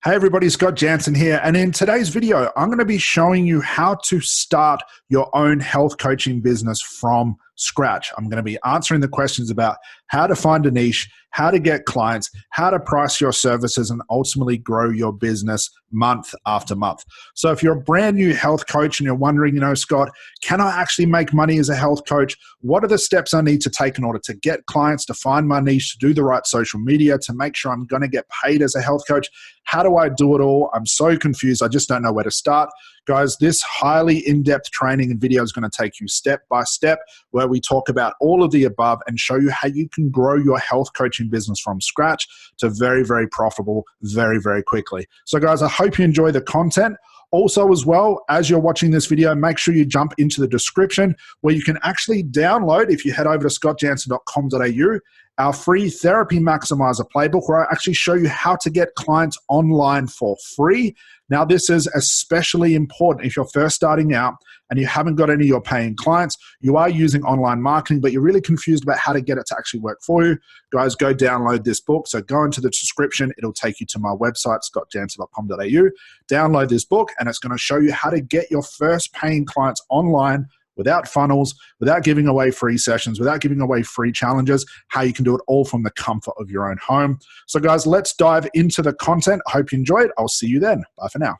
Hey everybody, Scott Jansen here, and in today's video, I'm going to be showing you how to start your own health coaching business from scratch. I'm going to be answering the questions about how to find a niche, how to get clients, how to price your services, and ultimately grow your business month after month. So if you're a brand new health coach and you're wondering, Scott, can I actually make money as a health coach? What are the steps I need to take in order to get clients, to find my niche, to do the right social media, to make sure I'm going to get paid as a health coach? How do I do it all? I'm so confused. I just don't know where to start. Guys, this highly in-depth training and video is going to take you step by step, where we talk about all of the above and show you how you can grow your health coaching business from scratch to very, very profitable very, very quickly. So guys, I hope you enjoy the content. Also, as well, as you're watching this video, make sure you jump into the description where you can actually download, if you head over to scottjansen.com.au, our free Therapy Maximizer playbook, where I actually show you how to get clients online for free. Now, this is especially important if you're first starting out and you haven't got any of your paying clients. You are using online marketing, but you're really confused about how to get it to actually work for you. Guys, go download this book. So go into the description. It'll take you to my website, scottjansen.com.au. Download this book, and it's going to show you how to get your first paying clients online without funnels, without giving away free sessions, without giving away free challenges, how you can do it all from the comfort of your own home. So guys, let's dive into the content. I hope you enjoyed. I'll see you then. Bye for now.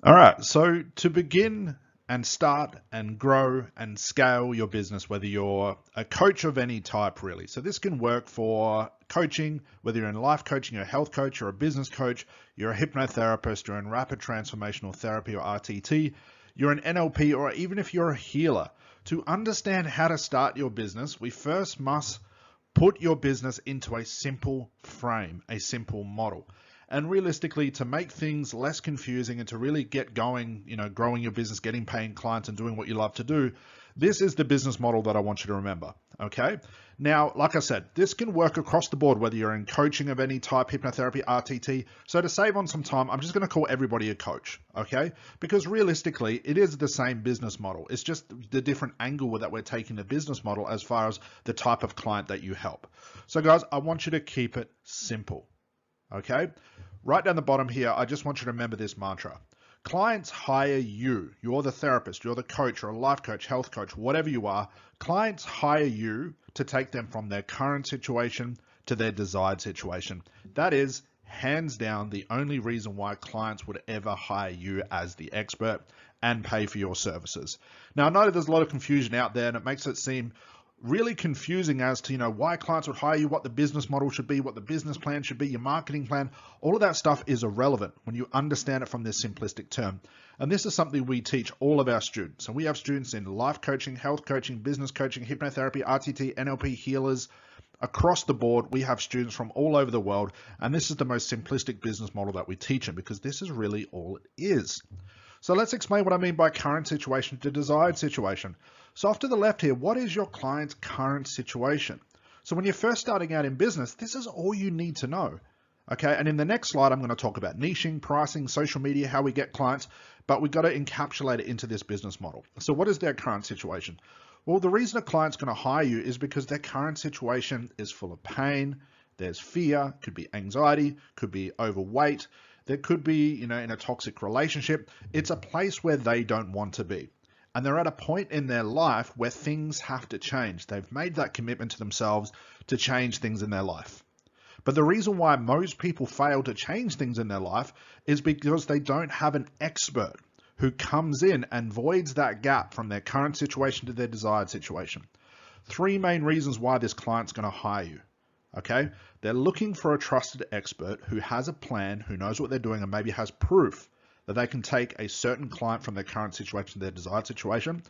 All right, so to begin and start and grow and scale your business, whether you're a coach of any type, really. So this can work for coaching, whether you're in life coaching, you're a health coach, you're a business coach, you're a hypnotherapist, you're in rapid transformational therapy or RTT, you're an NLP, or even if you're a healer. To understand how to start your business, we first must put your business into a simple frame, a simple model. And realistically, to make things less confusing and to really get going, growing your business, getting paying clients and doing what you love to do, this is the business model that I want you to remember, okay? Now, like I said, this can work across the board, whether you're in coaching of any type, hypnotherapy, RTT. So to save on some time, I'm just going to call everybody a coach, okay? Because realistically, it is the same business model. It's just the different angle that we're taking the business model as far as the type of client that you help. So guys, I want you to keep it simple. Okay, right down the bottom here, I just want you to remember this mantra. Clients hire you. You're the therapist, you're the coach, you're a life coach, health coach, whatever you are. Clients hire you to take them from their current situation to their desired situation. That is hands down the only reason why clients would ever hire you as the expert and pay for your services. Now, I know there's a lot of confusion out there and it makes it seem really confusing as to why clients would hire you, what the business model should be, what the business plan should be, your marketing plan. All of that stuff is irrelevant when you understand it from this simplistic term. And this is something we teach all of our students. And we have students in life coaching, health coaching, business coaching, hypnotherapy, RTT, NLP, healers. Across the board, we have students from all over the world. And this is the most simplistic business model that we teach them, because this is really all it is. So let's explain what I mean by current situation to desired situation. So off to the left here, what is your client's current situation? So when you're first starting out in business, this is all you need to know. Okay, and in the next slide, I'm going to talk about niching, pricing, social media, how we get clients, but we've got to encapsulate it into this business model. So what is their current situation? Well, the reason a client's going to hire you is because their current situation is full of pain. There's fear, could be anxiety, could be overweight. There could be, in a toxic relationship. It's a place where they don't want to be. And they're at a point in their life where things have to change. They've made that commitment to themselves to change things in their life. But the reason why most people fail to change things in their life is because they don't have an expert who comes in and voids that gap from their current situation to their desired situation. Three main reasons why this client's going to hire you. Okay, they're looking for a trusted expert who has a plan, who knows what they're doing, and maybe has proof that they can take a certain client from their current situation to their desired situation.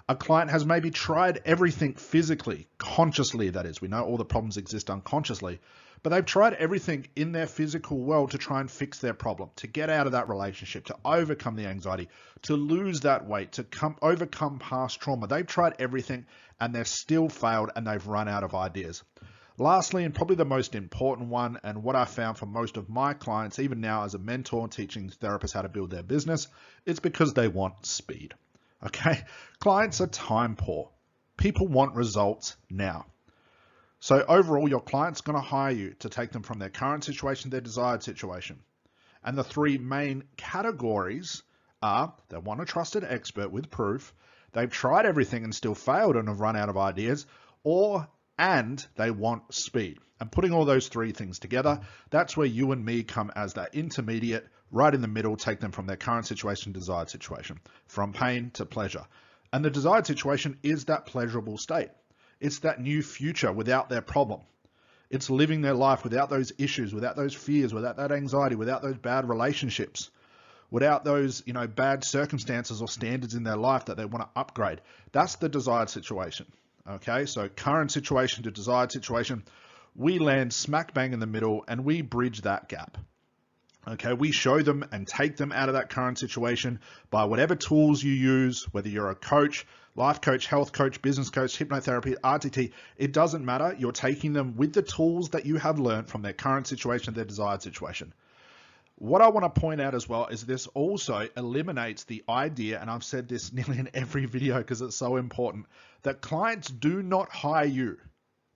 A client has maybe tried everything physically, consciously, that is. We know all the problems exist unconsciously, but they've tried everything in their physical world to try and fix their problem, to get out of that relationship, to overcome the anxiety, to lose that weight, to overcome past trauma. They've tried everything and they've still failed and they've run out of ideas. Lastly, and probably the most important one, and what I found for most of my clients, even now as a mentor teaching therapists how to build their business, it's because they want speed. Okay, clients are time poor. People want results now. So overall, your client's going to hire you to take them from their current situation to their desired situation. And the three main categories are: they want a trusted expert with proof, they've tried everything and still failed and have run out of ideas, and they want speed. And putting all those three things together, that's where you and me come as that intermediate, right in the middle, take them from their current situation to desired situation, from pain to pleasure. And the desired situation is that pleasurable state. It's that new future without their problem. It's living their life without those issues, without those fears, without that anxiety, without those bad relationships, without those, bad circumstances or standards in their life that they want to upgrade. That's the desired situation. Okay, so current situation to desired situation, we land smack bang in the middle and we bridge that gap. Okay, we show them and take them out of that current situation by whatever tools you use, whether you're a coach, life coach, health coach, business coach, hypnotherapy, RTT, it doesn't matter. You're taking them with the tools that you have learned from their current situation to their desired situation. What I want to point out as well is this also eliminates the idea, and I've said this nearly in every video because it's so important, that clients do not hire you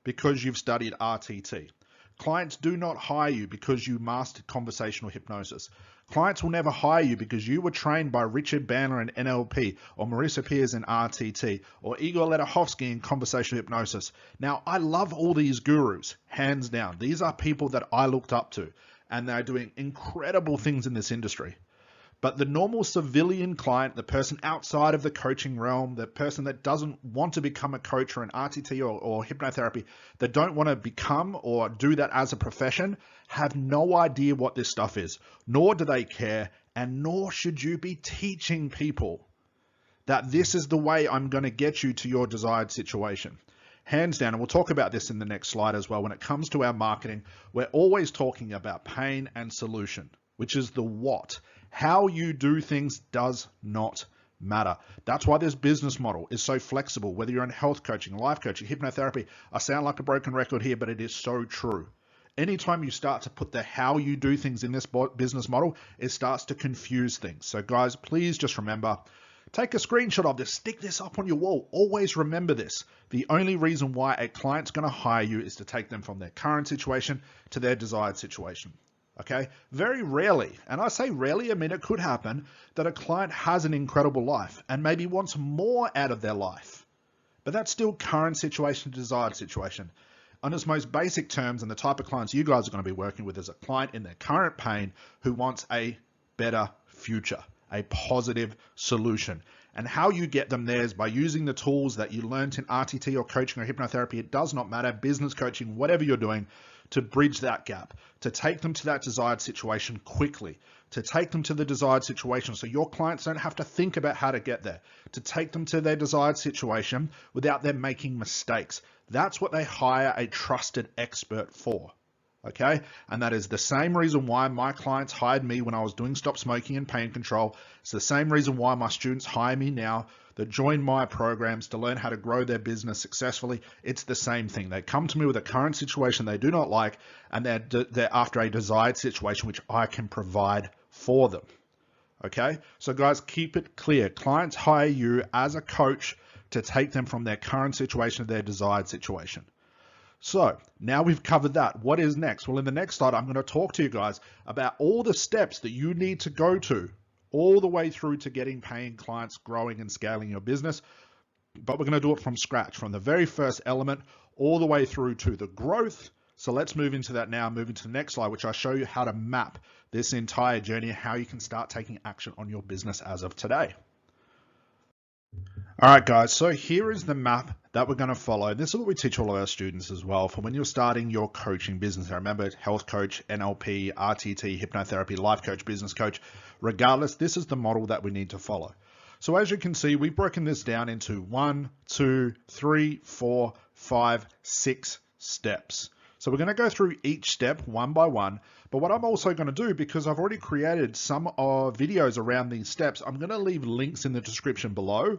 because you've studied RTT. Clients do not hire you because you mastered conversational hypnosis. Clients will never hire you because you were trained by Richard Bandler in NLP, or Marissa Peers in RTT, or Igor Ledachovsky in conversational hypnosis. Now, I love all these gurus, hands down. These are people that I looked up to, and they're doing incredible things in this industry. But the normal civilian client, the person outside of the coaching realm, the person that doesn't want to become a coach or an RTT or hypnotherapy, that don't want to become or do that as a profession, have no idea what this stuff is, nor do they care, and nor should you be teaching people that this is the way I'm going to get you to your desired situation. Hands down, and we'll talk about this in the next slide as well, when it comes to our marketing, we're always talking about pain and solution, which is the what. How you do things does not matter. That's why this business model is so flexible, whether you're in health coaching, life coaching, hypnotherapy. I sound like a broken record here, but it is so true. Anytime you start to put the how you do things in this business model, it starts to confuse things. So guys, please just remember, take a screenshot of this, stick this up on your wall. Always remember this. The only reason why a client's going to hire you is to take them from their current situation to their desired situation. Okay, very rarely, and I say rarely, I mean it could happen, that a client has an incredible life and maybe wants more out of their life, but that's still current situation to desired situation. On its most basic terms, and the type of clients you guys are going to be working with is a client in their current pain who wants a better future, a positive solution. And how you get them there is by using the tools that you learned in RTT or coaching or hypnotherapy. It does not matter, business coaching, whatever you're doing, to bridge that gap, to take them to that desired situation quickly, to take them to the desired situation so your clients don't have to think about how to get there, to take them to their desired situation without them making mistakes. That's what they hire a trusted expert for. Okay, and that is the same reason why my clients hired me when I was doing stop smoking and pain control. It's the same reason why my students hire me now that join my programs to learn how to grow their business successfully. It's the same thing. They come to me with a current situation they do not like, and they're after a desired situation which I can provide for them. Okay, so guys, keep it clear. Clients hire you as a coach to take them from their current situation to their desired situation. So now we've covered that. What is next? Well, in the next slide, I'm going to talk to you guys about all the steps that you need to go to all the way through to getting paying clients, growing and scaling your business. But we're going to do it from scratch, from the very first element all the way through to the growth. So let's move into that now, move into the next slide, which I'll show you how to map this entire journey, how you can start taking action on your business as of today. All right, guys, so here is the map that we're going to follow. This is what we teach all of our students as well for when you're starting your coaching business. I remember health coach, NLP, RTT, hypnotherapy, life coach, business coach, regardless, this is the model that we need to follow. So as you can see, we've broken this down into 1, 2, 3, 4, 5, 6 steps. So we're going to go through each step one by one. But what I'm also going to do, because I've already created some videos around these steps, I'm going to leave links in the description below.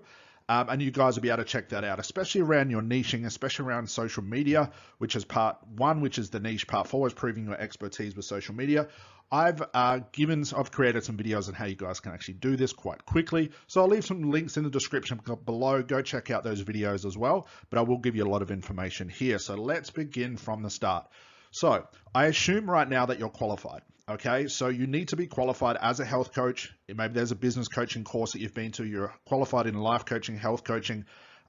And you guys will be able to check that out, especially around your niching, especially around social media, which is part 1, which is the niche. Part 4 is proving your expertise with social media. I've created some videos on how you guys can actually do this quite quickly. So I'll leave some links in the description below. Go check out those videos as well, but I will give you a lot of information here. So let's begin from the start. So I assume right now that you're qualified. Okay, so you need to be qualified as a health coach. Maybe there's a business coaching course that you've been to. You're qualified in life coaching, health coaching,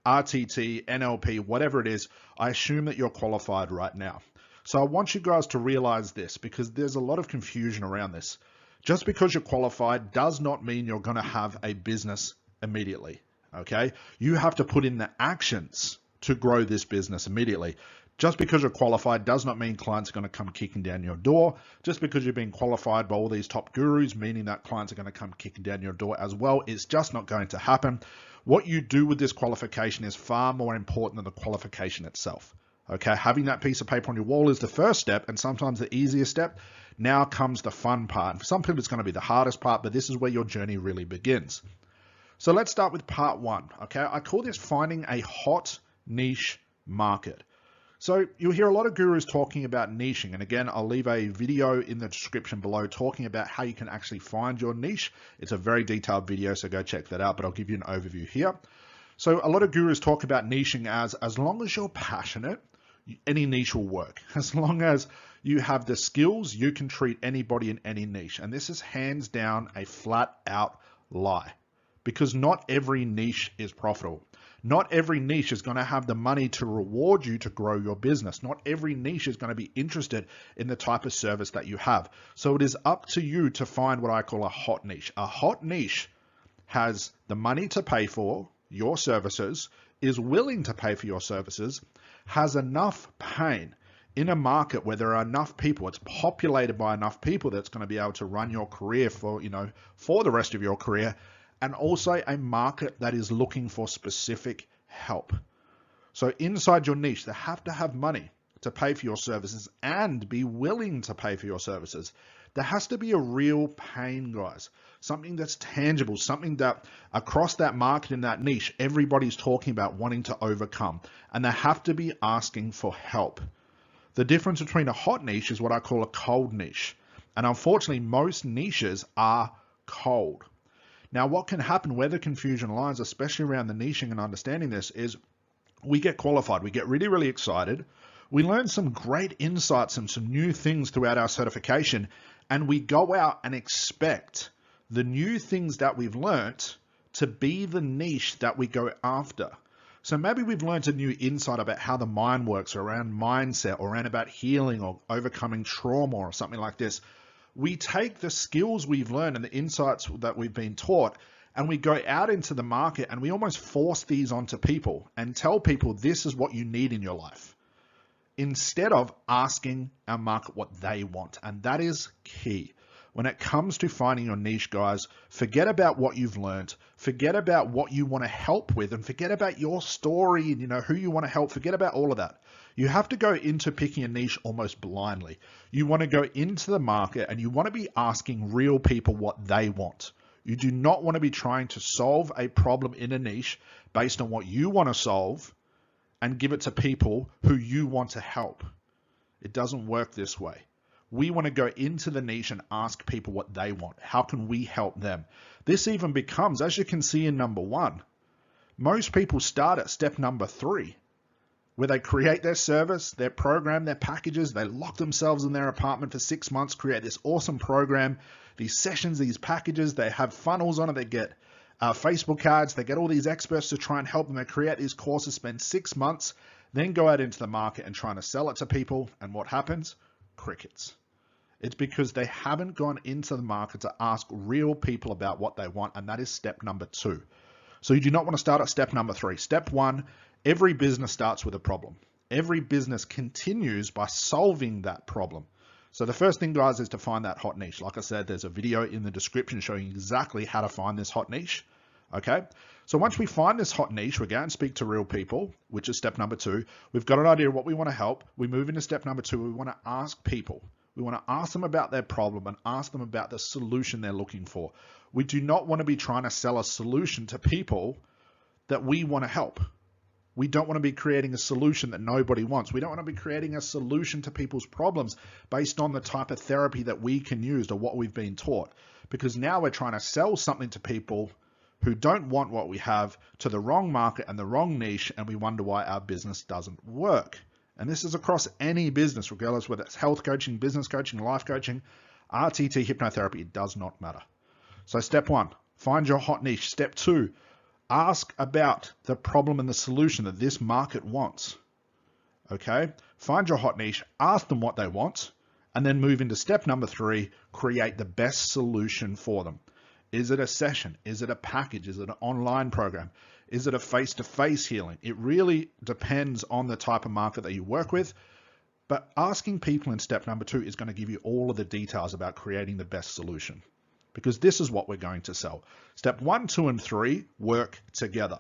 RTT, NLP, whatever it is. I assume that you're qualified right now. So I want you guys to realize this, because there's a lot of confusion around this. Just because you're qualified does not mean you're going to have a business immediately. Okay, you have to put in the actions to grow this business immediately. Just because you're qualified does not mean clients are going to come kicking down your door. Just because you've been qualified by all these top gurus, meaning that clients are going to come kicking down your door as well. It's just not going to happen. What you do with this qualification is far more important than the qualification itself. Okay, having that piece of paper on your wall is the first step, and sometimes the easiest step. Now comes the fun part. For some people, it's going to be the hardest part, but this is where your journey really begins. So let's start with part 1. Okay, I call this finding a hot niche market. So you'll hear a lot of gurus talking about niching. And again, I'll leave a video in the description below talking about how you can actually find your niche. It's a very detailed video, so go check that out, but I'll give you an overview here. So a lot of gurus talk about niching as long as you're passionate, any niche will work. As long as you have the skills, you can treat anybody in any niche. And this is hands down a flat out lie, because not every niche is profitable. Not every niche is going to have the money to reward you to grow your business. Not every niche is going to be interested in the type of service that you have. So it is up to you to find what I call a hot niche. A hot niche has the money to pay for your services, is willing to pay for your services, has enough pain in a market where there are enough people, it's populated by enough people that's going to be able to run your career for the rest of your career, and also a market that is looking for specific help. So inside your niche, they have to have money to pay for your services and be willing to pay for your services. There has to be a real pain, guys. Something that's tangible, something that across that market in that niche, everybody's talking about wanting to overcome. And they have to be asking for help. The difference between a hot niche is what I call a cold niche. And unfortunately, most niches are cold. Now, what can happen where the confusion lies, especially around the niching and understanding this, is we get qualified. We get really, really excited. We learn some great insights and some new things throughout our certification, and we go out and expect the new things that we've learned to be the niche that we go after. So maybe we've learned a new insight about how the mind works, or around mindset, or around about healing or overcoming trauma or something like this. We take the skills we've learned and the insights that we've been taught, and we go out into the market and we almost force these onto people and tell people this is what you need in your life, instead of asking our market what they want. And that is key. When it comes to finding your niche, guys, forget about what you've learned, forget about what you want to help with, and forget about your story and who you want to help. Forget about all of that. You have to go into picking a niche almost blindly. You want to go into the market and you want to be asking real people what they want. You do not want to be trying to solve a problem in a niche based on what you want to solve and give it to people who you want to help. It doesn't work this way. We want to go into the niche and ask people what they want. How can we help them? This even becomes, as you can see in number 1, most people start at step number 3, where they create their service, their program, their packages. They lock themselves in their apartment for 6 months, create this awesome program, these sessions, these packages. They have funnels on it. They get Facebook ads. They get all these experts to try and help them. They create these courses, spend 6 months, then go out into the market and trying to sell it to people. And what happens? Crickets. It's because they haven't gone into the market to ask real people about what they want. And that is step number 2. So you do not want to start at step number 3. Step 1, every business starts with a problem. Every business continues by solving that problem. So the first thing, guys, is to find that hot niche. Like I said, there's a video in the description showing exactly how to find this hot niche. Okay. So once we find this hot niche, we go and speak to real people, which is step number 2. We've got an idea of what we want to help. We move into step number 2. We want to ask people. We want to ask them about their problem and ask them about the solution they're looking for. We do not want to be trying to sell a solution to people that we want to help. We don't want to be creating a solution that nobody wants. We don't want to be creating a solution to people's problems based on the type of therapy that we can use or what we've been taught. Because now we're trying to sell something to people who don't want what we have, to the wrong market and the wrong niche, and we wonder why our business doesn't work. And this is across any business, regardless whether it's health coaching, business coaching, life coaching, RTT, hypnotherapy, it does not matter. So step 1, find your hot niche. Step 2, ask about the problem and the solution that this market wants. Okay, find your hot niche, ask them what they want, and then move into step number 3, create the best solution for them. Is it a session? Is it a package? Is it an online program? Is it a face-to-face healing? It really depends on the type of market that you work with. But asking people in step number 2 is going to give you all of the details about creating the best solution, because this is what we're going to sell. Step 1, 2, and 3 work together.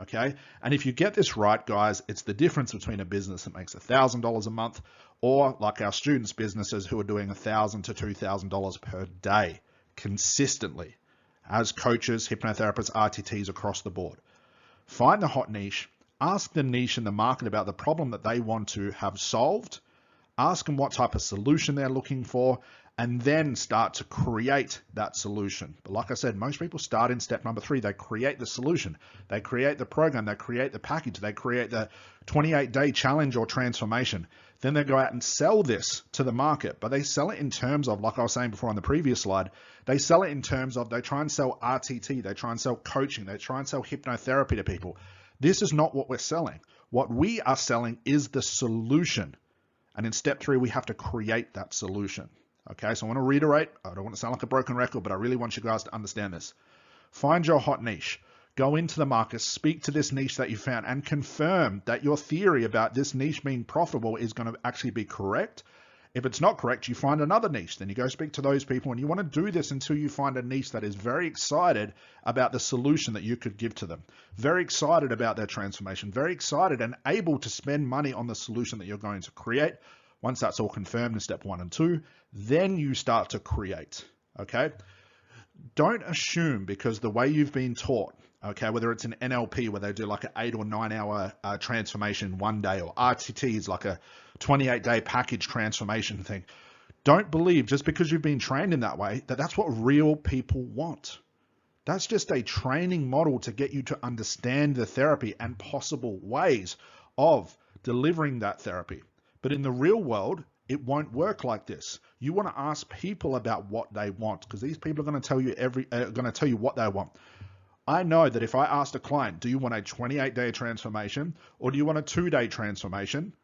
Okay. And if you get this right, guys, it's the difference between a business that makes $1,000 a month or like our students' businesses who are doing $1,000 to $2,000 per day consistently as coaches, hypnotherapists, RTTs across the board. Find the hot niche, ask the niche in the market about the problem that they want to have solved, ask them what type of solution they're looking for, and then start to create that solution. But like I said, most people start in step number 3. They create the solution. They create the program. They create the package. They create the 28-day challenge or transformation. Then they go out and sell this to the market. But they sell it in terms of, like I was saying before on the previous slide, they sell it in terms of they try and sell RTT. They try and sell coaching. They try and sell hypnotherapy to people. This is not what we're selling. What we are selling is the solution. And in step 3, we have to create that solution. Okay, so I want to reiterate. I don't want to sound like a broken record, but I really want you guys to understand this. Find your hot niche. Go into the market, speak to this niche that you found, and confirm that your theory about this niche being profitable is going to actually be correct. If it's not correct, you find another niche. Then you go speak to those people, and you want to do this until you find a niche that is very excited about the solution that you could give to them, very excited about their transformation, very excited and able to spend money on the solution that you're going to create. Once that's all confirmed in step 1 and 2, then you start to create, okay? Don't assume because the way you've been taught, okay, whether it's an NLP where they do like an 8 or 9 hour transformation one day, or RTT is like a 28-day package transformation thing. Don't believe just because you've been trained in that way that that's what real people want. That's just a training model to get you to understand the therapy and possible ways of delivering that therapy. But in the real world, it won't work like this. You want to ask people about what they want, because these people are going to tell you what they want. I know that if I asked a client, do you want a 28-day transformation or do you want a 2-day transformation?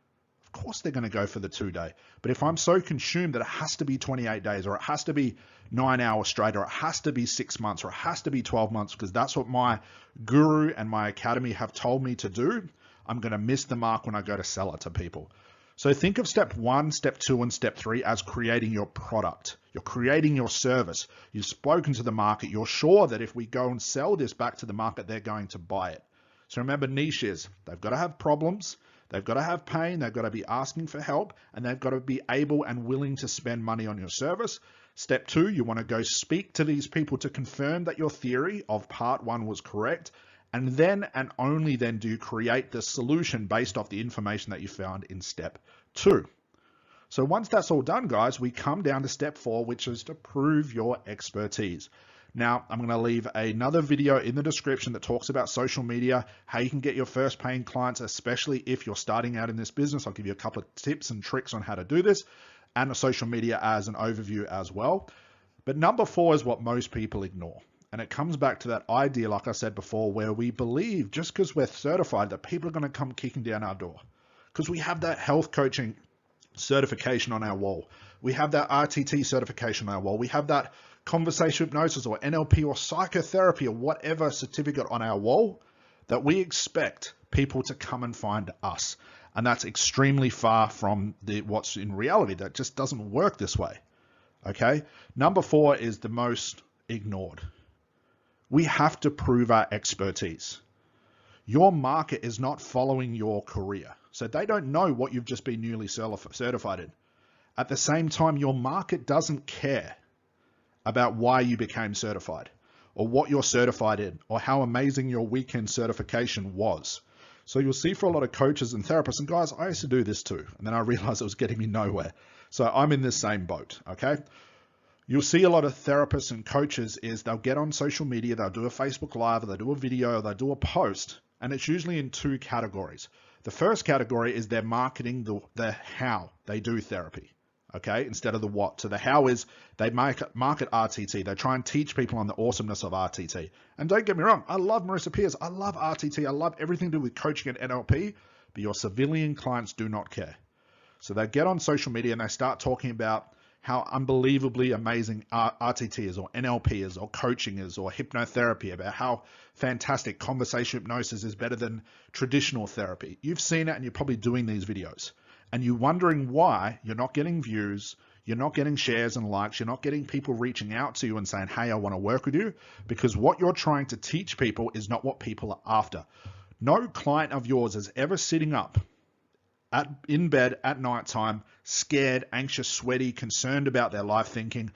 Of course they're going to go for the 2-day. But if I'm so consumed that it has to be 28 days or it has to be 9 hours straight or it has to be 6 months or it has to be 12 months because that's what my guru and my academy have told me to do, I'm going to miss the mark when I go to sell it to people. So think of step 1, step 2, and step 3 as creating your product. You're creating your service. You've spoken to the market. You're sure that if we go and sell this back to the market, they're going to buy it. So remember, niches, they've got to have problems. They've got to have pain. They've got to be asking for help, and they've got to be able and willing to spend money on your service. Step 2, you want to go speak to these people to confirm that your theory of part 1 was correct. And then and only then do you create the solution based off the information that you found in step 2. So once that's all done, guys, we come down to step 4, which is to prove your expertise. Now, I'm going to leave another video in the description that talks about social media, how you can get your first paying clients, especially if you're starting out in this business. I'll give you a couple of tips and tricks on how to do this, and social media as an overview as well. But number 4 is what most people ignore. And it comes back to that idea, like I said before, where we believe just because we're certified that people are going to come kicking down our door. Because we have that health coaching certification on our wall. We have that RTT certification on our wall. We have that conversation hypnosis or NLP or psychotherapy or whatever certificate on our wall that we expect people to come and find us. And that's extremely far from what's in reality. That just doesn't work this way. Okay. Number 4 is the most ignored. We have to prove our expertise. Your market is not following your career. So they don't know what you've just been newly certified in. At the same time, your market doesn't care about why you became certified or what you're certified in, or how amazing your weekend certification was. So you'll see for a lot of coaches and therapists, and guys, I used to do this too, and then I realized it was getting me nowhere. So I'm in this same boat, okay? You'll see a lot of therapists and coaches is they'll get on social media, they'll do a Facebook Live, or they'll do a video, or they'll do a post, and it's usually in two categories. The first category is they're marketing the how they do therapy, okay, instead of the what. So the how is they market RTT. They try and teach people on the awesomeness of RTT. And don't get me wrong, I love Marissa Peers. I love RTT. I love everything to do with coaching and NLP, but your civilian clients do not care. So they get on social media and they start talking about how unbelievably amazing RTT is, or NLP is, or coaching is, or hypnotherapy, about how fantastic conversation hypnosis is better than traditional therapy. You've seen it and you're probably doing these videos and you're wondering why you're not getting views, you're not getting shares and likes, you're not getting people reaching out to you and saying, hey, I want to work with you, because what you're trying to teach people is not what people are after. No client of yours is ever sitting up in bed at nighttime, scared, anxious, sweaty, concerned about their life, thinking,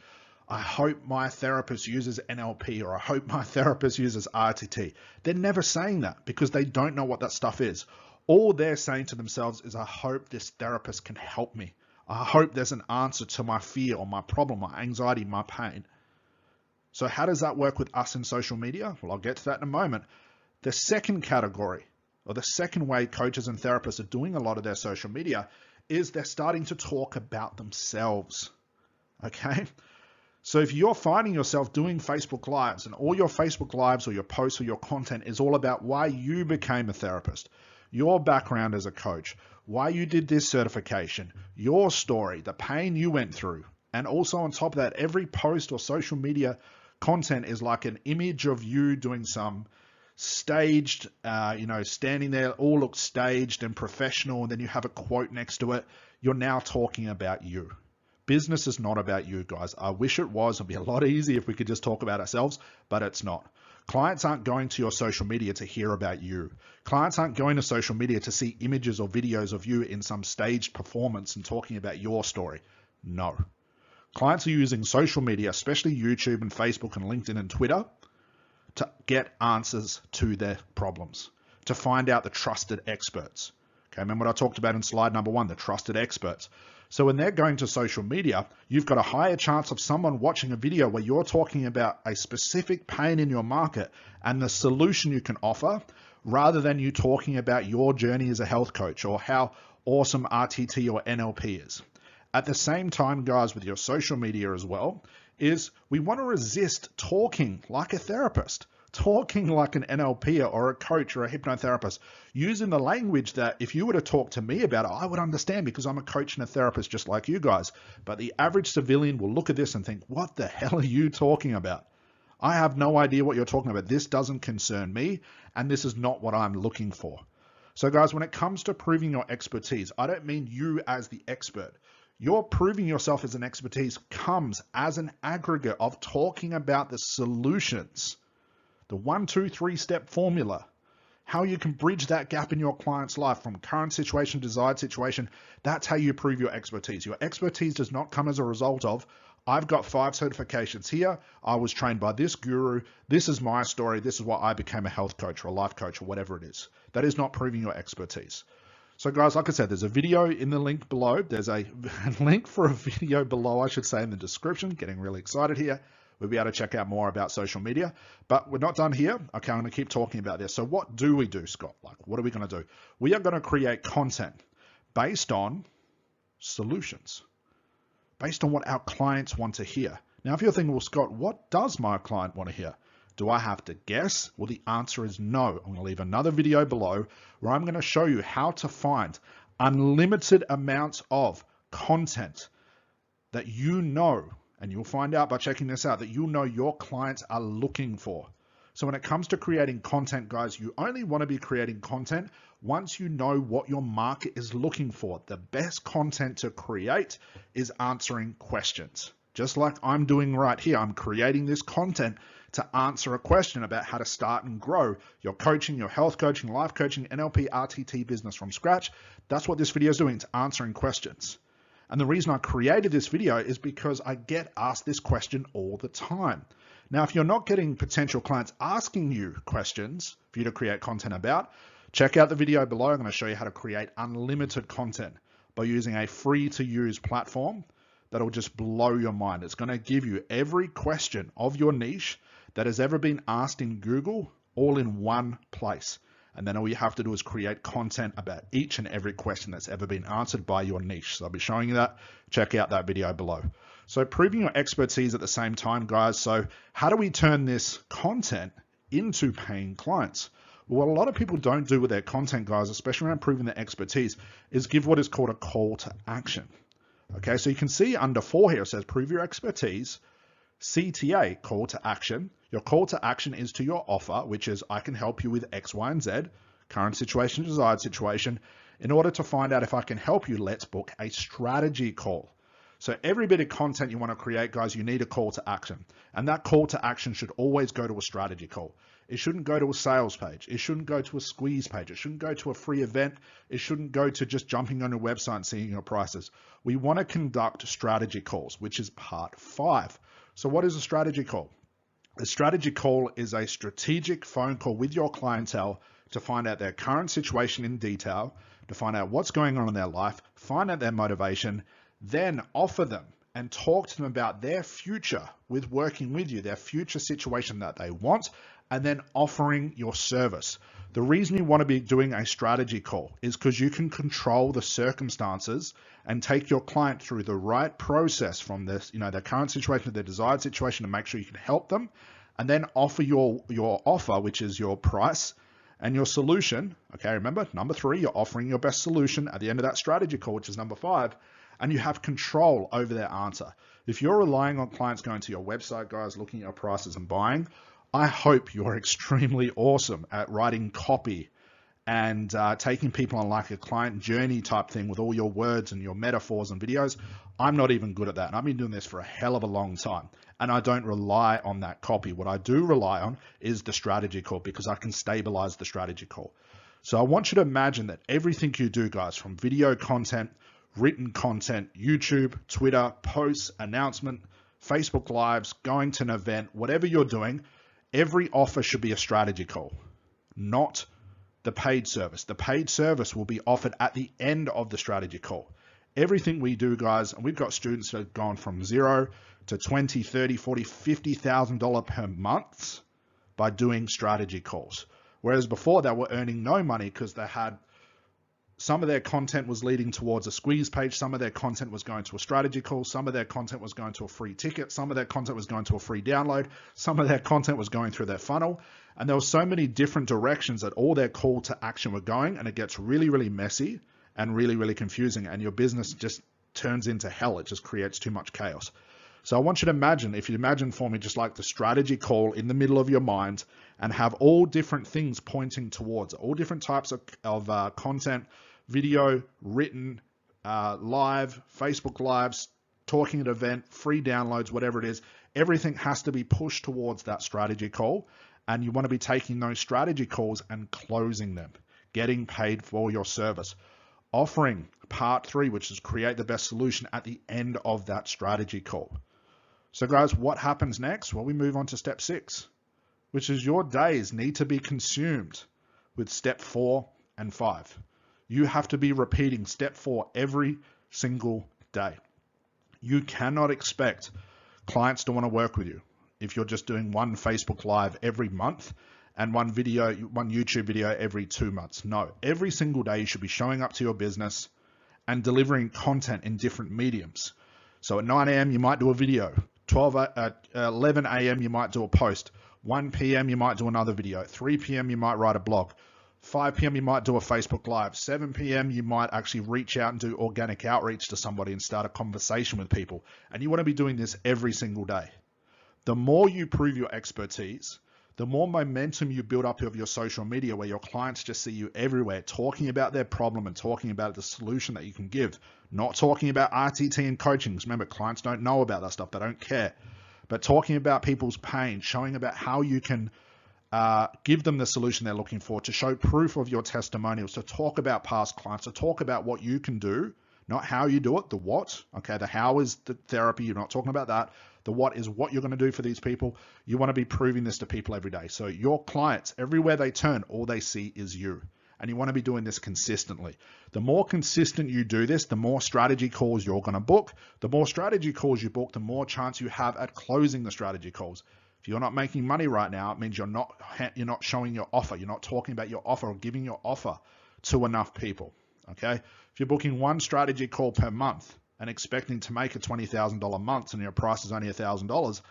I hope my therapist uses NLP, or I hope my therapist uses RTT. They're never saying that because they don't know what that stuff is. All they're saying to themselves is, I hope this therapist can help me. I hope there's an answer to my fear or my problem, my anxiety, my pain. So how does that work with us in social media? Well, I'll get to that in a moment. The second category, or the second way coaches and therapists are doing a lot of their social media, is they're starting to talk about themselves, okay? So if you're finding yourself doing Facebook Lives and all your Facebook Lives or your posts or your content is all about why you became a therapist, your background as a coach, why you did this certification, your story, the pain you went through, and also on top of that, every post or social media content is like an image of you doing some staged, standing there, all looks staged and professional, and then you have a quote next to it. You're now talking about you. Business is not about you, guys. I wish it was. It'd be a lot easier if we could just talk about ourselves, but it's not. Clients aren't going to your social media to hear about you. Clients aren't going to social media to see images or videos of you in some staged performance and talking about your story. No. Clients are using social media, especially YouTube and Facebook and LinkedIn and Twitter, to get answers to their problems, to find out the trusted experts. Okay, remember what I talked about in slide number 1, the trusted experts. So when they're going to social media, you've got a higher chance of someone watching a video where you're talking about a specific pain in your market and the solution you can offer, rather than you talking about your journey as a health coach or how awesome RTT or NLP is. At the same time, guys, with your social media as well, is we want to resist talking like a therapist, talking like an NLP or a coach or a hypnotherapist, using the language that if you were to talk to me about it, I would understand because I'm a coach and a therapist just like you guys. But the average civilian will look at this and think, what the hell are you talking about? I have no idea what you're talking about. This doesn't concern me, and this is not what I'm looking for. So guys, when it comes to proving your expertise, I don't mean you as the expert. Your proving yourself as an expertise comes as an aggregate of talking about the solutions, the 1, 2, 3 step formula, how you can bridge that gap in your client's life from current situation to desired situation. That's how you prove your expertise. Your expertise does not come as a result of, I've got 5 certifications here, I was trained by this guru, this is my story, this is why I became a health coach or a life coach or whatever it is. That is not proving your expertise. So guys, like I said, there's a video in the link below. There's a link for a video below, I should say, in the description. Getting really excited here. We'll be able to check out more about social media, but we're not done here. Okay, I'm going to keep talking about this. So what do we do, Scott? Like, what are we going to do? We are going to create content based on solutions, based on what our clients want to hear. Now, if you're thinking, well, Scott, what does my client want to hear? Do I have to guess? Well, the answer is no. I'm going to leave another video below where I'm going to show you how to find unlimited amounts of content that you know, and you'll find out by checking this out, that you know your clients are looking for. So when it comes to creating content, guys, you only want to be creating content once you know what your market is looking for. The best content to create is answering questions. Just like I'm doing right here, I'm creating this content to answer a question about how to start and grow your coaching, your health coaching, life coaching, NLP, RTT business from scratch. That's what this video is doing. It's answering questions. And the reason I created this video is because I get asked this question all the time. Now, if you're not getting potential clients asking you questions for you to create content about, check out the video below. I'm going to show you how to create unlimited content by using a free to use platform that'll just blow your mind. It's going to give you every question of your niche that has ever been asked in Google all in one place. And then all you have to do is create content about each and every question that's ever been answered by your niche. So I'll be showing you that. Check out that video below. So proving your expertise at the same time, guys. So how do we turn this content into paying clients? Well, what a lot of people don't do with their content, guys, especially around proving their expertise, is give what is called a call to action. Okay, so you can see under 4 here, it says prove your expertise, CTA, call to action. Your call to action is to your offer, which is I can help you with X, Y, and Z, current situation, desired situation. In order to find out if I can help you, let's book a strategy call. So every bit of content you want to create, guys, you need a call to action. And that call to action should always go to a strategy call. It shouldn't go to a sales page. It shouldn't go to a squeeze page. It shouldn't go to a free event. It shouldn't go to just jumping on your website and seeing your prices. We want to conduct strategy calls, which is part 5. So what is a strategy call? A strategy call is a strategic phone call with your clientele to find out their current situation in detail, to find out what's going on in their life, find out their motivation, then offer them and talk to them about their future with working with you, their future situation that they want, and then offering your service. The reason you want to be doing a strategy call is because you can control the circumstances and take your client through the right process from this, their current situation to their desired situation, to make sure you can help them, and then offer your offer, which is your price and your solution. Okay, remember, number 3, you're offering your best solution at the end of that strategy call, which is number 5, and you have control over their answer. If you're relying on clients going to your website, guys, looking at your prices and buying, I hope you're extremely awesome at writing copy and taking people on like a client journey type thing with all your words and your metaphors and videos. I'm not even good at that. And I've been doing this for a hell of a long time. And I don't rely on that copy. What I do rely on is the strategy call, because I can stabilize the strategy call. So I want you to imagine that everything you do, guys, from video content, written content, YouTube, Twitter, posts, announcement, Facebook Lives, going to an event, whatever you're doing, every offer should be a strategy call, not the paid service. The paid service will be offered at the end of the strategy call. Everything we do, guys, and we've got students that have gone from 0 to $20, $30, $40, $50,000 per month by doing strategy calls. Whereas before, they were earning no money because they had some of their content was leading towards a squeeze page. Some of their content was going to a strategy call. Some of their content was going to a free ticket. Some of their content was going to a free download. Some of their content was going through their funnel. And there were so many different directions that all their call to action were going. And it gets really, really messy and really, really confusing. And your business just turns into hell. It just creates too much chaos. So I want you to imagine, if you imagine for me, just like the strategy call in the middle of your mind, and have all different things pointing towards it, all different types of content, video, written, live, Facebook Lives, talking at an event, free downloads, whatever it is, everything has to be pushed towards that strategy call. And you want to be taking those strategy calls and closing them, getting paid for your service. Offering part 3, which is create the best solution at the end of that strategy call. So guys, what happens next? Well, we move on to step 6, which is your days need to be consumed with step 4 and 5. You have to be repeating step 4 every single day. You cannot expect clients to want to work with you if you're just doing one Facebook Live every month and one YouTube video every 2 months. No, every single day you should be showing up to your business and delivering content in different mediums. So at 9 a.m. you might do a video, 11 a.m. you might do a post, 1 p.m. you might do another video, 3 p.m. you might write a blog, 5 p.m. you might do a Facebook Live, 7 p.m. you might actually reach out and do organic outreach to somebody and start a conversation with people. And you want to be doing this every single day. The more you prove your expertise, the more momentum you build up of your social media, where your clients just see you everywhere talking about their problem and talking about the solution that you can give, not talking about RTT and coaching. Remember, clients don't know about that stuff. They don't care. But talking about people's pain, showing about how you can give them the solution they're looking for, to show proof of your testimonials, to talk about past clients, to talk about what you can do, not how you do it, the what. Okay, the how is the therapy. You're not talking about that. The what is what you're going to do for these people. You want to be proving this to people every day. So your clients, everywhere they turn, all they see is you. And you want to be doing this consistently. The more consistent you do this, the more strategy calls you're going to book. The more strategy calls you book, the more chance you have at closing the strategy calls. If you're not making money right now, it means you're not showing your offer. You're not talking about your offer or giving your offer to enough people. Okay. If you're booking one strategy call per month and expecting to make a $20,000 month and your price is only $1,000,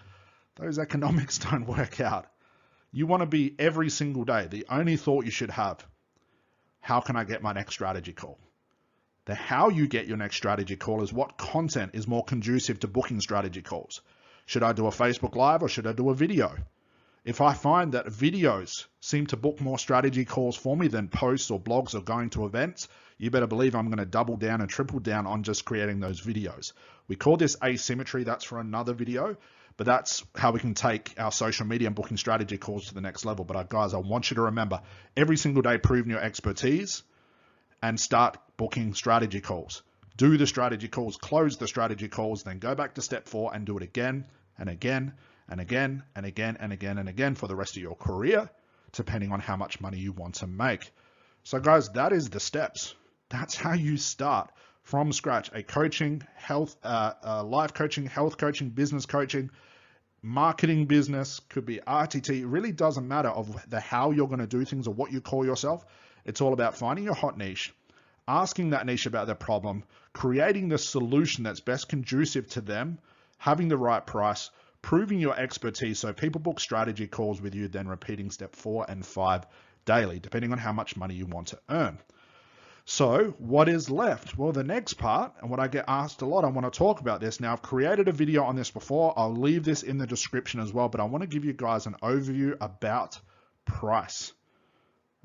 those economics don't work out. You want to be every single day. The only thought you should have, how can I get my next strategy call? The how you get your next strategy call is what content is more conducive to booking strategy calls. Should I do a Facebook Live or should I do a video? If I find that videos seem to book more strategy calls for me than posts or blogs or going to events, you better believe I'm going to double down and triple down on just creating those videos. We call this asymmetry. That's for another video, but that's how we can take our social media and booking strategy calls to the next level. But guys, I want you to remember every single day, proving your expertise and start booking strategy calls. Do the strategy calls, close the strategy calls, then go back to step 4 and do it again and again and again and again and again and again for the rest of your career, depending on how much money you want to make. So guys, that is the steps. That's how you start from scratch a coaching, health, life coaching, health coaching, business coaching, marketing business, could be RTT. It really doesn't matter of the how you're going to do things or what you call yourself. It's all about finding your hot niche, asking that niche about their problem, creating the solution that's best conducive to them, having the right price, proving your expertise so people book strategy calls with you, then repeating step 4 and 5 daily, depending on how much money you want to earn. So what is left? Well, the next part, and what I get asked a lot, I want to talk about this. Now, I've created a video on this before. I'll leave this in the description as well, but I want to give you guys an overview about price.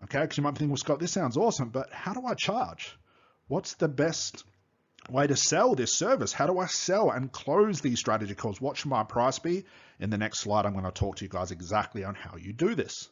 Okay, because you might be thinking, well, Scott, this sounds awesome, but how do I charge? What's the best way to sell this service? How do I sell and close these strategy calls? What should my price be? In the next slide, I'm going to talk to you guys exactly on how you do this.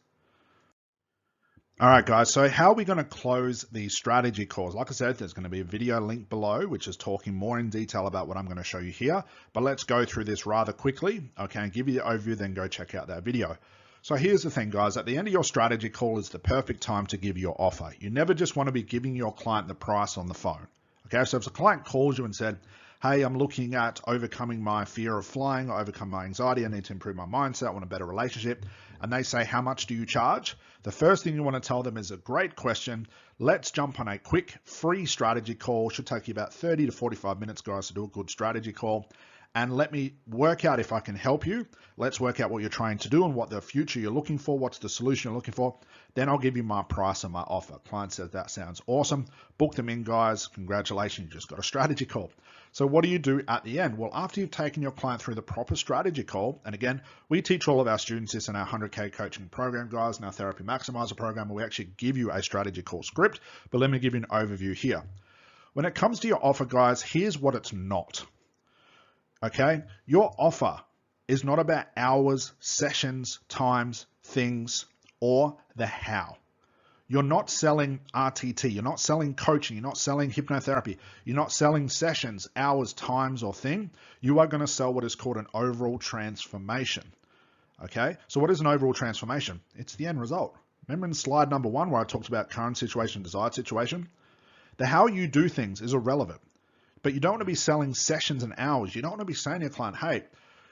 All right, guys, so how are we going to close these strategy calls? Like I said, there's going to be a video link below, which is talking more in detail about what I'm going to show you here, but let's go through this rather quickly, okay, and give you the overview, then go check out that video. So here's the thing, guys, at the end of your strategy call is the perfect time to give your offer. You never just want to be giving your client the price on the phone. Okay, so if a client calls you and said, hey, I'm looking at overcoming my fear of flying, or overcome my anxiety, I need to improve my mindset, I want a better relationship, and they say, how much do you charge? The first thing you want to tell them is a great question. Let's jump on a quick free strategy call. Should take you about 30 to 45 minutes, guys, to do a good strategy call. And let me work out if I can help you. Let's work out what you're trying to do and what the future you're looking for, what's the solution you're looking for. Then I'll give you my price and my offer. Client says, that sounds awesome. Book them in, guys. Congratulations, you just got a strategy call. So what do you do at the end? Well, after you've taken your client through the proper strategy call, and again, we teach all of our students this in our 100K coaching program, guys, in our Therapy Maximizer program, where we actually give you a strategy call script. But let me give you an overview here. When it comes to your offer, guys, here's what it's not. Okay, your offer is not about hours, sessions, times, things, or the how. You're not selling RTT, you're not selling coaching, you're not selling hypnotherapy, you're not selling sessions, hours, times, or thing. You are going to sell what is called an overall transformation. Okay, so what is an overall transformation? It's the end result. Remember in slide number 1 where I talked about current situation, desired situation? The how you do things is irrelevant. But you don't want to be selling sessions and hours. You don't want to be saying to your client, hey,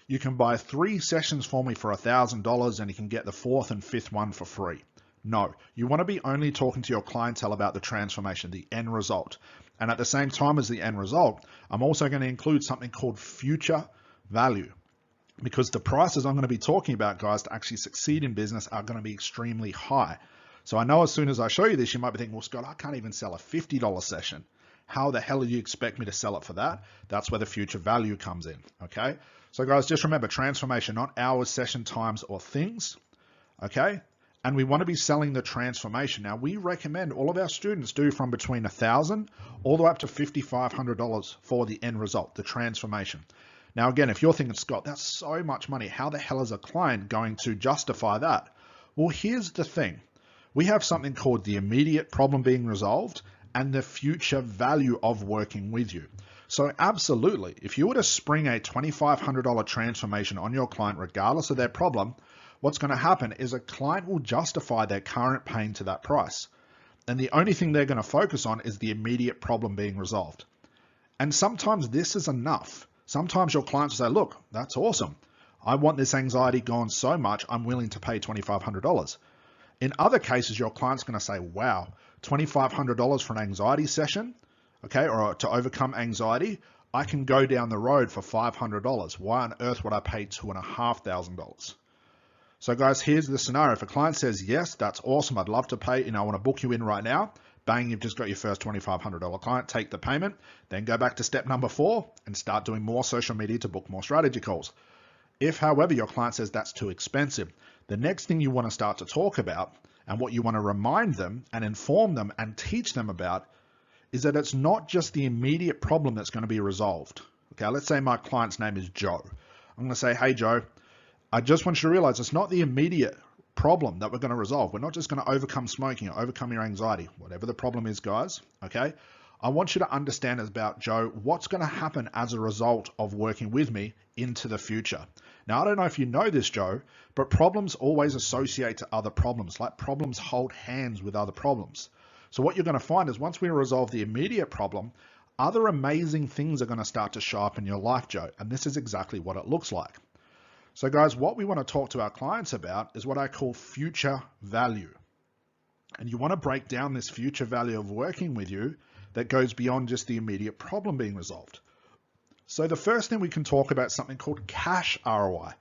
you can buy 3 sessions for me for $1,000 and you can get the 4th and 5th one for free. No, you want to be only talking to your clientele about the transformation, the end result. And at the same time as the end result, I'm also going to include something called future value, because the prices I'm going to be talking about, guys, to actually succeed in business are going to be extremely high. So I know as soon as I show you this, you might be thinking, well, Scott, I can't even sell a $50 session. How the hell do you expect me to sell it for that? That's where the future value comes in, okay? So guys, just remember, transformation, not hours, session, times, or things, okay? And we want to be selling the transformation. Now, we recommend all of our students do from between $1,000 all the way up to $5,500 for the end result, the transformation. Now, again, if you're thinking, Scott, that's so much money, how the hell is a client going to justify that? Well, here's the thing. We have something called the immediate problem being resolved and the future value of working with you. So absolutely, if you were to spring a $2,500 transformation on your client, regardless of their problem, what's going to happen is a client will justify their current pain to that price. And the only thing they're going to focus on is the immediate problem being resolved. And sometimes this is enough. Sometimes your clients will say, look, that's awesome. I want this anxiety gone so much, I'm willing to pay $2,500. In other cases, your client's going to say, wow, $2,500 for an anxiety session, okay, or to overcome anxiety, I can go down the road for $500. Why on earth would I pay $2,500? So guys, here's the scenario. If a client says, yes, that's awesome, I'd love to pay, I want to book you in right now, bang, you've just got your first $2,500 client, take the payment, then go back to step number 4 and start doing more social media to book more strategy calls. If, however, your client says that's too expensive, the next thing you want to start to talk about and what you want to remind them and inform them and teach them about is that it's not just the immediate problem that's going to be resolved. Okay, let's say my client's name is Joe. I'm going to say, hey, Joe, I just want you to realize it's not the immediate problem that we're going to resolve. We're not just going to overcome smoking or overcome your anxiety, whatever the problem is, guys. Okay, I want you to understand about, Joe, what's going to happen as a result of working with me into the future. Now, I don't know if you know this, Joe, but problems always associate to other problems, like problems hold hands with other problems. So what you're going to find is once we resolve the immediate problem, other amazing things are going to start to show up in your life, Joe. And this is exactly what it looks like. So guys, what we want to talk to our clients about is what I call future value. And you want to break down this future value of working with you that goes beyond just the immediate problem being resolved. So the first thing we can talk about is something called cash ROI.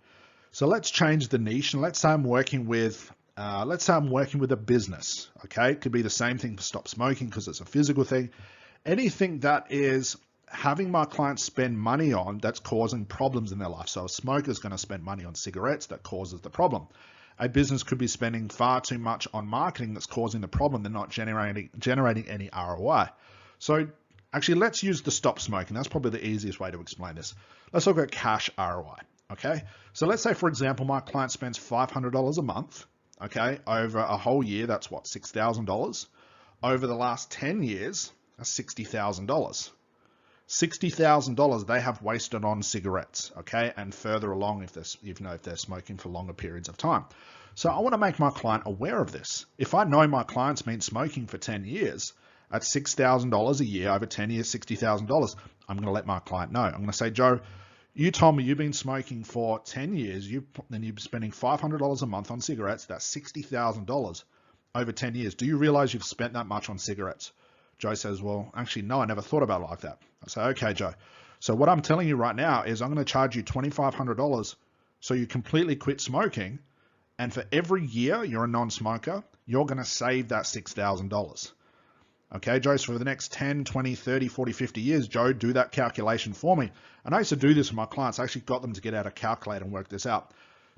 So let's change the niche and let's say I'm working with a business. Okay, it could be the same thing for stop smoking because it's a physical thing. Anything that is having my clients spend money on that's causing problems in their life. So a smoker is going to spend money on cigarettes that causes the problem. A business could be spending far too much on marketing that's causing the problem. They're not generating any ROI. So actually, let's use the stop smoking. That's probably the easiest way to explain this. Let's look at cash ROI. Okay, so let's say, for example, my client spends $500 a month. Okay, over a whole year, that's what, $6,000. Over the last 10 years, that's $60,000. $60,000 they have wasted on cigarettes, okay, and further along if they're smoking for longer periods of time. So I want to make my client aware of this. If I know my client's been smoking for 10 years, at $6,000 a year over 10 years, $60,000, I'm going to let my client know. I'm going to say, Joe, you told me you've been smoking for 10 years, then you're spending $500 a month on cigarettes. That's $60,000 over 10 years. Do you realize you've spent that much on cigarettes? Joe says, well, actually, no, I never thought about it like that. I say, okay, Joe. So what I'm telling you right now is I'm going to charge you $2,500 so you completely quit smoking. And for every year you're a non-smoker, you're going to save that $6,000. Okay, Joe, so for the next 10, 20, 30, 40, 50 years, Joe, do that calculation for me. And I used to do this with my clients. I actually got them to get out a calculator and work this out.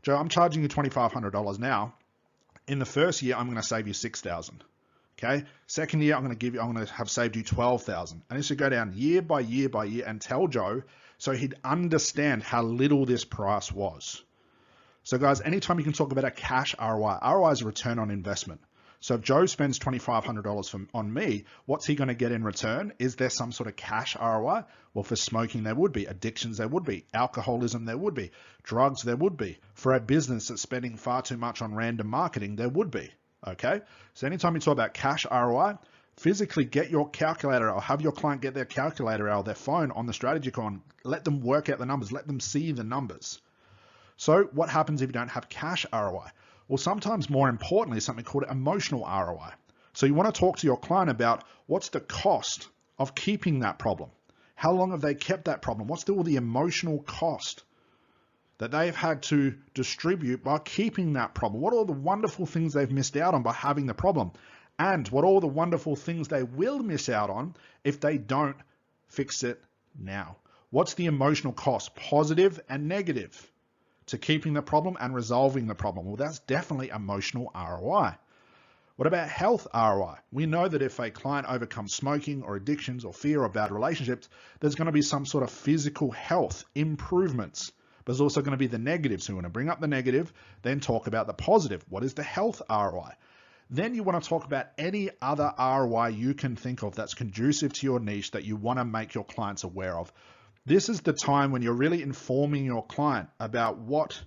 Joe, I'm charging you $2,500 now. In the first year, I'm going to save you $6,000. Okay. Second year, I'm going to have saved you $12,000. And this should go down year by year by year and tell Joe so he'd understand how little this price was. So guys, anytime you can talk about a cash ROI, ROI is a return on investment. So if Joe spends $2,500 on me, what's he going to get in return? Is there some sort of cash ROI? Well, for smoking, there would be. Addictions, there would be. Alcoholism, there would be. Drugs, there would be. For a business that's spending far too much on random marketing, there would be. Okay, so anytime you talk about cash ROI, physically get your calculator or have your client get their calculator out of their phone on the strategy call and let them work out the numbers, let them see the numbers. So what happens if you don't have cash ROI? Well, sometimes more importantly, something called emotional ROI. So you want to talk to your client about what's the cost of keeping that problem? How long have they kept that problem? What's all the emotional cost that they've had to distribute by keeping that problem? What are all the wonderful things they've missed out on by having the problem? And what are all the wonderful things they will miss out on if they don't fix it now? What's the emotional cost, positive and negative, to keeping the problem and resolving the problem? Well, that's definitely emotional ROI. What about health ROI? We know that if a client overcomes smoking or addictions or fear or bad relationships, there's going to be some sort of physical health improvements. But there's also going to be the negative. So we want to bring up the negative, then talk about the positive. What is the health ROI? Then you want to talk about any other ROI you can think of that's conducive to your niche that you want to make your clients aware of. This is the time when you're really informing your client about what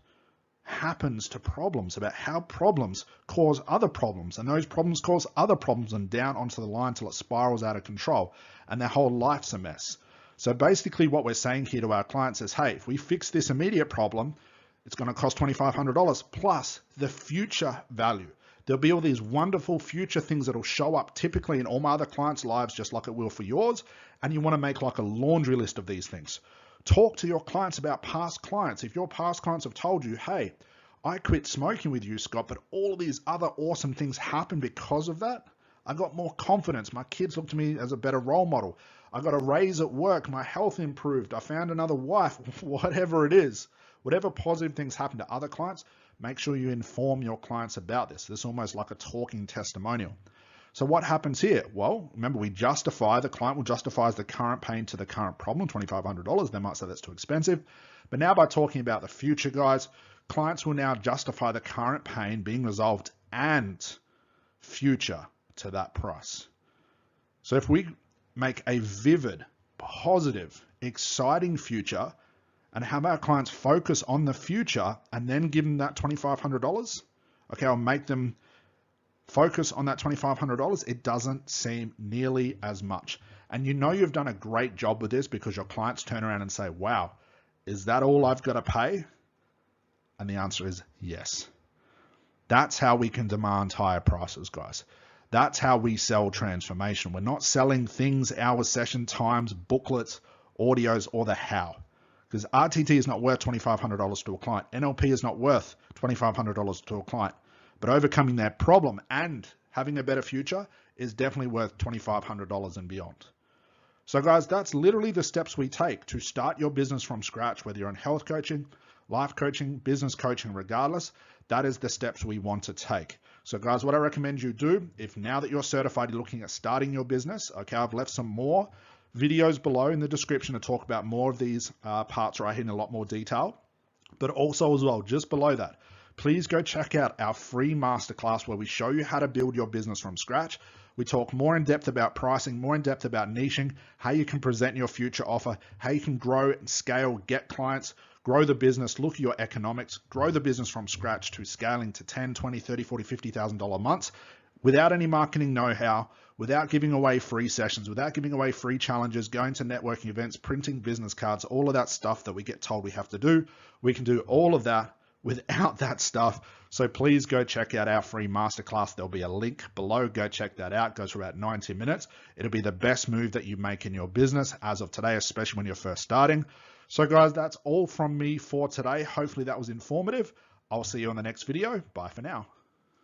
happens to problems, about how problems cause other problems, and those problems cause other problems, and down onto the line till it spirals out of control and their whole life's a mess. So basically what we're saying here to our clients is, hey, if we fix this immediate problem, it's going to cost $2,500 plus the future value. There'll be all these wonderful future things that'll show up typically in all my other clients' lives, just like it will for yours. And you want to make like a laundry list of these things. Talk to your clients about past clients. If your past clients have told you, hey, I quit smoking with you, Scott, but all of these other awesome things happened because of that. I got more confidence. My kids look to me as a better role model. I got a raise at work. My health improved. I found another wife, whatever it is. Whatever positive things happen to other clients, make sure you inform your clients about this. This is almost like a talking testimonial. So what happens here? Well, remember, the client will justify the current pain to the current problem, $2,500. They might say that's too expensive. But now by talking about the future, guys, clients will now justify the current pain being resolved and future to that price. So if we make a vivid, positive, exciting future and have our clients focus on the future and then give them that $2,500, okay, I'll make them focus on that $2,500. It doesn't seem nearly as much. And you know you've done a great job with this because your clients turn around and say, wow, is that all I've got to pay? And the answer is yes. That's how we can demand higher prices, guys. That's how we sell transformation. We're not selling things, hours, session times, booklets, audios, or the how. Because RTT is not worth $2,500 to a client. NLP is not worth $2,500 to a client. But overcoming their problem and having a better future is definitely worth $2,500 and beyond. So guys, that's literally the steps we take to start your business from scratch, whether you're in health coaching, life coaching, business coaching, regardless. That is the steps we want to take. So guys, what I recommend you do, if now that you're certified, you're looking at starting your business, okay, I've left some more videos below in the description to talk about more of these parts right here in a lot more detail. But also as well, just below that, please go check out our free masterclass where we show you how to build your business from scratch. We talk more in depth about pricing, more in depth about niching, how you can present your future offer, how you can grow and scale, get clients, grow the business, look at your economics, grow the business from scratch to scaling to $10, $20, $30, $40, $50,000 months without any marketing know-how, without giving away free sessions, without giving away free challenges, going to networking events, printing business cards, all of that stuff that we get told we have to do. We can do all of that without that stuff. So please go check out our free masterclass. There'll be a link below. Go check that out. It goes for about 90 minutes. It'll be the best move that you make in your business as of today, especially when you're first starting. So guys, that's all from me for today. Hopefully that was informative. I'll see you on the next video. Bye for now.